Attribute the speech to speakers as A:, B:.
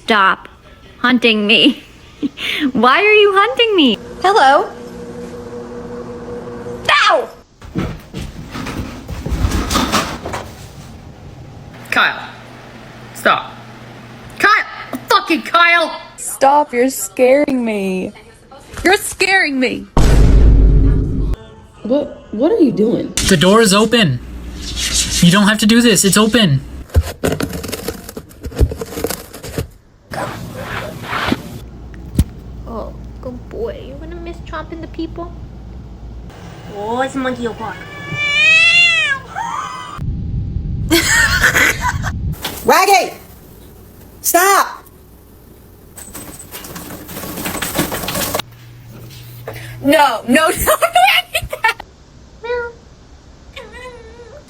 A: stop hunting me. Why are you hunting me?
B: Hello. Ow!
C: Kyle, stop. Kyle! Fucking Kyle!
B: Stop, you're scaring me. You're scaring me.
D: What are you doing?
E: The door is open. You don't have to do this. It's open.
A: Oh, good boy. You gonna miss chomping the people?
F: Oh, it's monkey o'clock.
G: Raggy! Stop!
B: No, no, no,